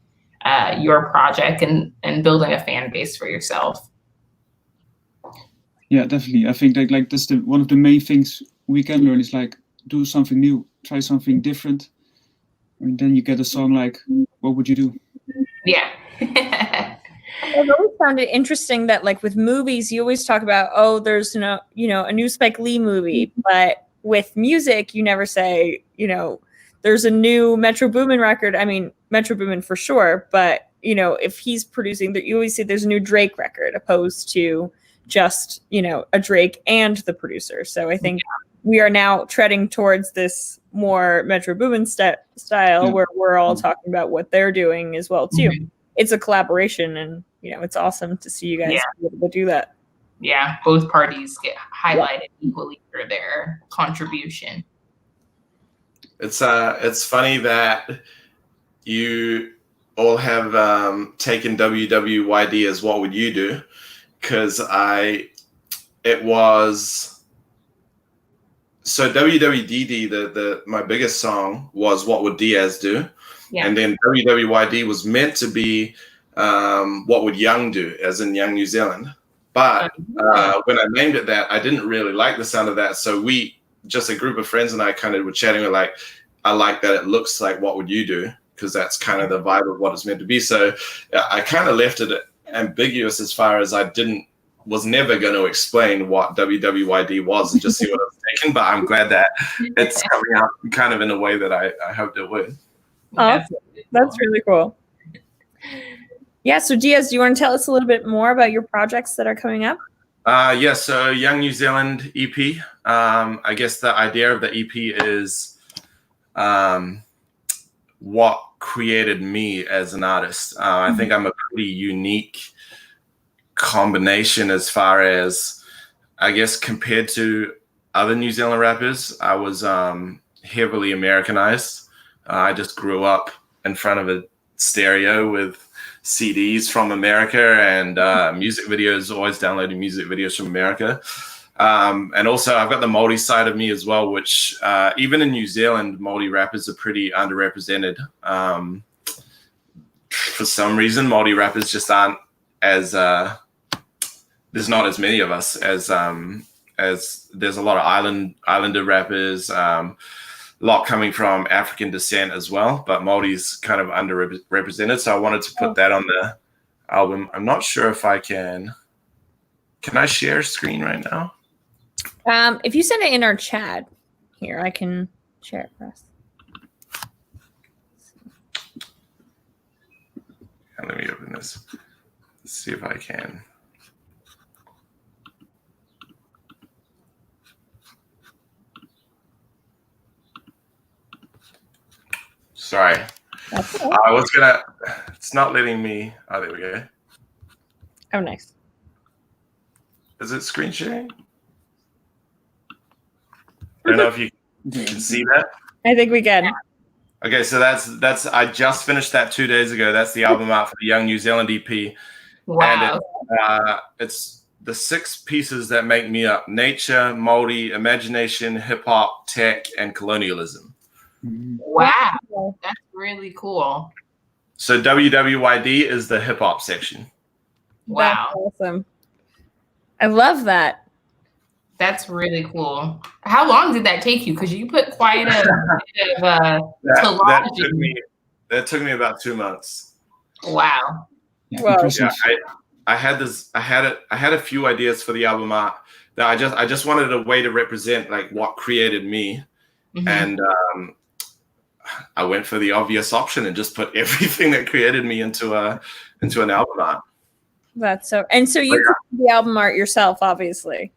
your project, and building a fan base for yourself. Yeah, definitely. I think that like that's one of the main things we can learn is like do something new, try something different, and then you get a song like, what would you do? Yeah. I've always found it interesting that, like, with movies, you always talk about, oh, there's a new Spike Lee movie, but with music, you never say, there's a new Metro Boomin record. I mean, Metro Boomin for sure, but if he's producing, you always say there's a new Drake record, opposed to just a Drake and the producer. So I think we are now treading towards this more Metro Boomin style, where we're all talking about what they're doing as well too. Mm-hmm. It's a collaboration, and it's awesome to see you guys be able to do that. Yeah, both parties get highlighted equally for their contribution. It's funny that you all have taken WWYD as What Would You Do, because WWDD, my biggest song was What Would Diaz Do? Yeah. And then WWYD was meant to be What Would Young Do, as in Young New Zealand. But when I named it that, I didn't really like the sound of that. So just a group of friends and I kind of were chatting. We're like, I like that it looks like What Would You Do? Because that's kind of the vibe of what it's meant to be. So I kind of left it ambiguous as far as was never going to explain what WWYD was and just see what I was thinking. But I'm glad that it's coming out kind of in a way that I hoped it would. Awesome. That's really cool. Yeah, so Diaz, do you want to tell us a little bit more about your projects that are coming up? So Young New Zealand EP. I guess the idea of the EP is what created me as an artist. I think I'm a pretty unique combination as far as, I guess, compared to other New Zealand rappers. I was heavily Americanized. I just grew up in front of a stereo with CDs from America and music videos, always downloading music videos from America. And also I've got the Māori side of me as well, which even in New Zealand, Māori rappers are pretty underrepresented. For some reason, Māori rappers just aren't as, there's not as many of us as there's a lot of islander rappers, a lot coming from African descent as well, but Māori's kind of underrepresented. So I wanted to put that on the album. I'm not sure if I can I share screen right now? If you send it in our chat here, I can share it for us. Let me open this. Let's see if I can. Sorry. It's not letting me. Oh, there we go. Oh, nice. Is it screen sharing? I don't know if you can see that. I think we can. Okay, so that's I just finished that 2 days ago. That's the album out for the Young New Zealand EP. Wow. And it's the 6 pieces that make me up: nature, Māori, imagination, hip hop, tech, and colonialism. Wow, that's really cool. So WWYD is the hip hop section. Wow, that's awesome. I love that. That's really cool. How long did that take you? Because you put quite a bit of that took me about 2 months. Wow. Yeah, I had a few ideas for the album art that I just wanted a way to represent like what created me. Mhm. And I went for the obvious option and just put everything that created me into an album art. That's so. And so you created the album art yourself, obviously.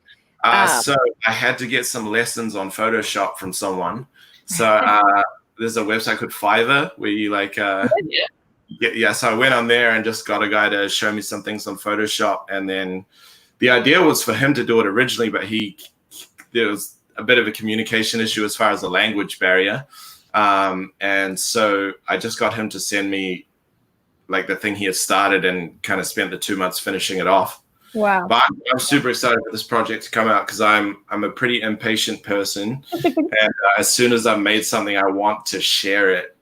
So I had to get some lessons on Photoshop from someone. So there's a website called Fiverr where you like so I went on there and just got a guy to show me some things on Photoshop, and then the idea was for him to do it originally, but there was a bit of a communication issue as far as the language barrier. And so I just got him to send me like the thing he had started and kind of spent the 2 months finishing it off. Wow. But I'm super excited for this project to come out because I'm a pretty impatient person. And as soon as I've made something, I want to share it.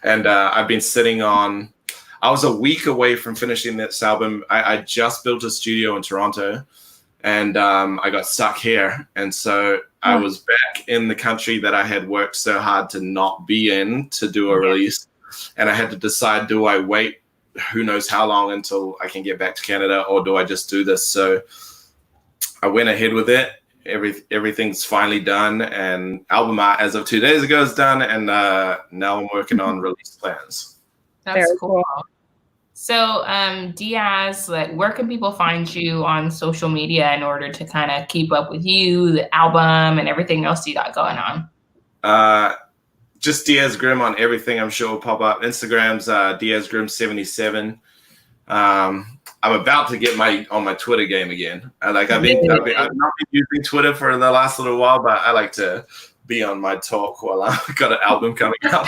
And I've been sitting on, I was a week away from finishing this album. I just built a studio in Toronto, and I got stuck here. And so I was back in the country that I had worked so hard to not be in to do a release. And I had to decide, do I wait who knows how long until I can get back to Canada, or do I just do this? So I went ahead with it. Everything's finally done, and album art as of 2 days ago is done, and now I'm working on release plans. That's Very cool. So Diaz, like, where can people find you on social media in order to kind of keep up with you, the album, and everything else you got going on? Just Diaz Grimm on everything. I'm sure will pop up. Instagram's Diaz Grimm 77. I'm about to get on my Twitter game again. I've not been using Twitter for the last little while, but I like to be on my talk while I've got an album coming out.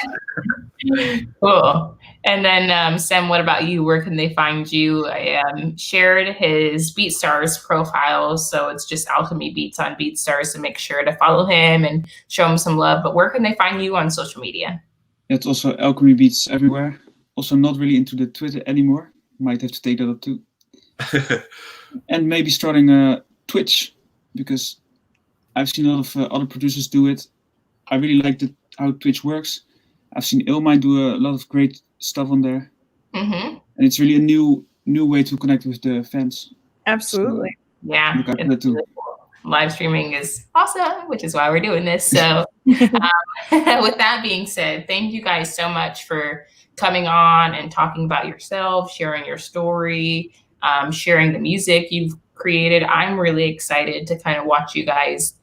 Cool. And then Sam, what about you? Where can they find you? I shared his BeatStars profile, so it's just Alchemy Beats on BeatStars, so make sure to follow him and show him some love. But where can they find you on social media? It's also Alchemy Beats everywhere. Also not really into the Twitter anymore. Might have to take that up too. And maybe starting Twitch, because I've seen a lot of other producers do it. I really like how Twitch works. I've seen Illmind do a lot of great stuff on there. Mm-hmm. And it's really a new way to connect with the fans. Absolutely. So, yeah. Look out for that too. Really cool. Live streaming is awesome, which is why we're doing this. So with that being said, thank you guys so much for coming on and talking about yourself, sharing your story, sharing the music you've created. I'm really excited to kind of watch you guys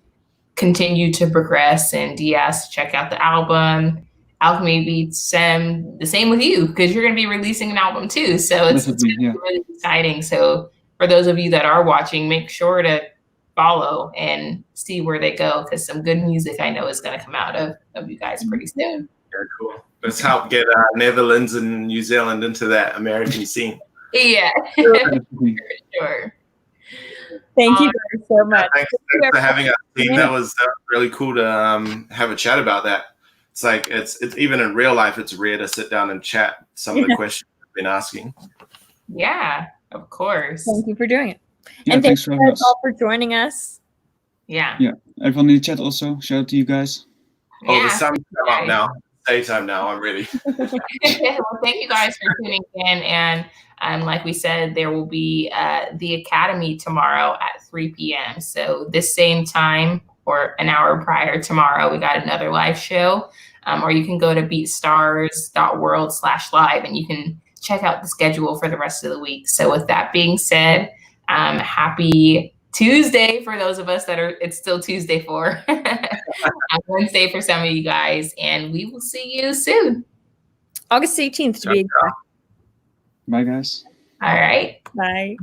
continue to progress, and Diaz, check out the album. Alchemy Beats, Sam, the same with you, because you're going to be releasing an album too. So it's really exciting. So for those of you that are watching, make sure to follow and see where they go, because some good music I know is going to come out of you guys pretty soon. Yeah, cool. Let's help get Netherlands and New Zealand into that American scene. Yeah, sure. Thank you guys so much. Thanks for having us. That was really cool to have a chat about that. It's like it's even in real life, it's rare to sit down and chat some of the questions I've been asking. Yeah, of course. Thank you for doing it. Yeah, and thanks for guys all for joining us. Yeah. Yeah. Everyone in the chat also. Shout out to you guys. Oh, the sun's come up now. Daytime now. I'm ready. Well, thank you guys for tuning in. And like we said, there will be the Academy tomorrow at 3 p.m. So this same time or an hour prior tomorrow, we got another live show. Or you can go to beatstars.world/live and you can check out the schedule for the rest of the week. So with that being said, happy Tuesday for those of us it's still Tuesday for. Wednesday for some of you guys. And we will see you soon. August 18th to be exact. Bye, guys. All right. Bye.